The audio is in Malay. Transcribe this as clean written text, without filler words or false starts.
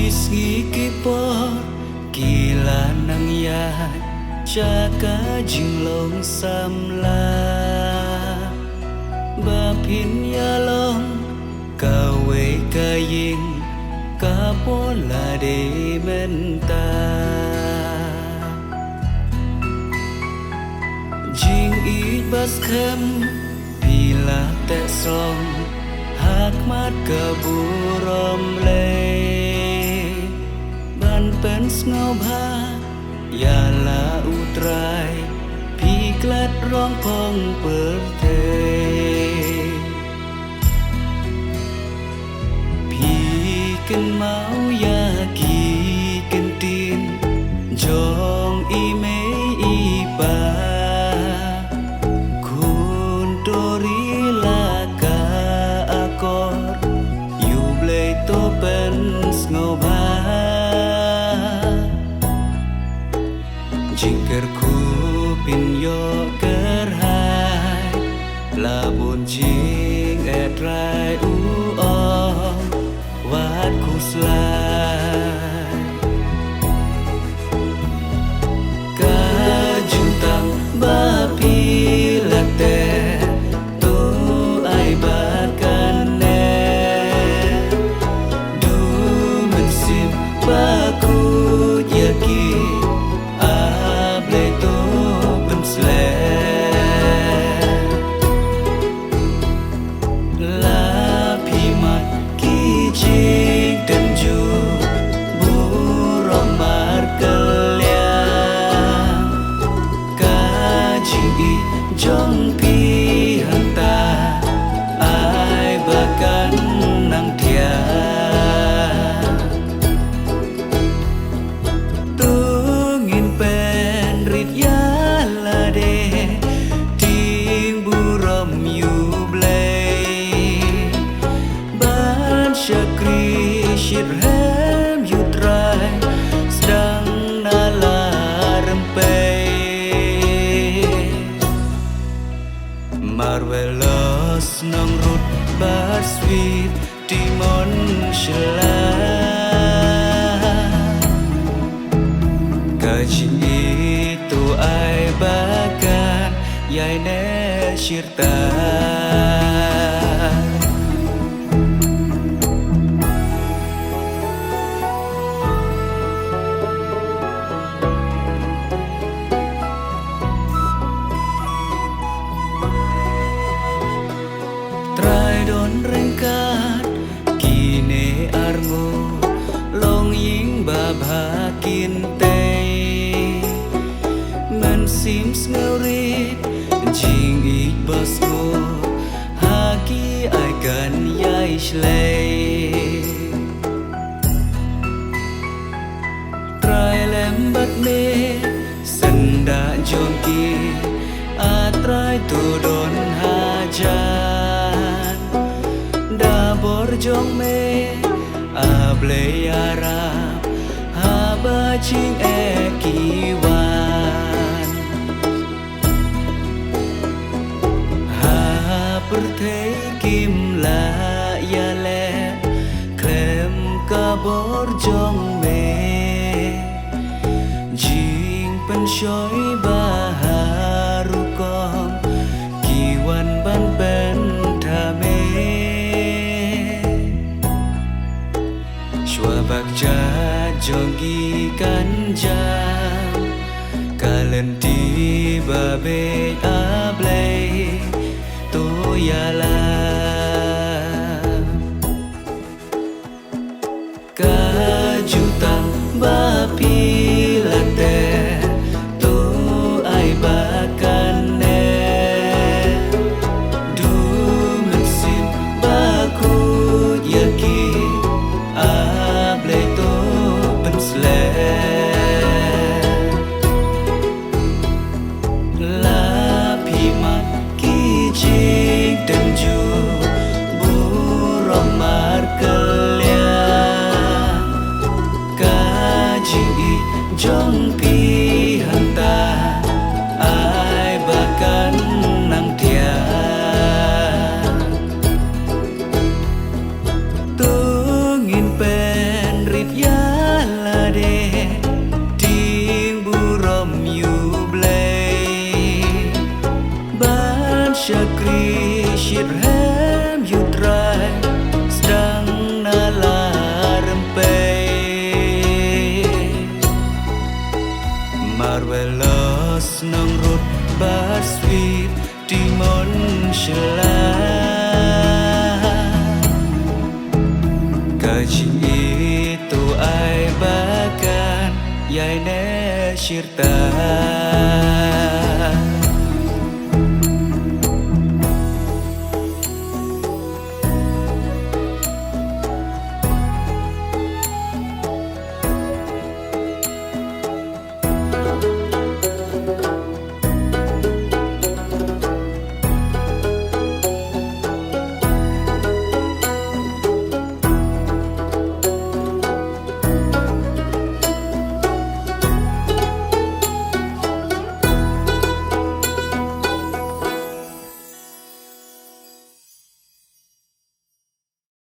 Skipper kila nang ya chaka jinglong samla ba pin ya long kawe kaying kapola de menta jing it bas kem pila te song hak mat keburom leเป็นเงาผาอย่าละอุตรายพี่กลัดร้องพองเปิดเทพี่กันเมายากีกันตีนจองอีเมอีปาคุณโตรีลากาอากอดอยู่เบลยโตเป็นเงาผาJingkerku pinyo kerhai labun jing etrai uong watku selai kajuntang bapi late tu ai bakane du mensim baku yaki Jong pi hanta ai bakan nang tia tungin pen rit ya la de ting burom yu blay ban syakri shirhem yu try sedang nala rempai Marvelous nang rut bar sweet timon shela kaji itu ai bakan yai ne shirta Don rengkat kine argo long ying babakin tei man sims ngaurit jing ik basgo haki ai kan yai shlei trai lembat me senda jongki atrai tu don hajan Borjong me able arab haba jing ekiwan ha pertei kim la ya le klem ka borjong me jing pen shoy baharu kom kiwan ban ben thame Bakja jogi kanjang kalen di babe ablay to yala kajutang bapi late to ai bakane du mensim baku yaki Jong pi hanta ai bakan nang tia tungin pen rit ya Kaji itu ai bakan yai ne shirta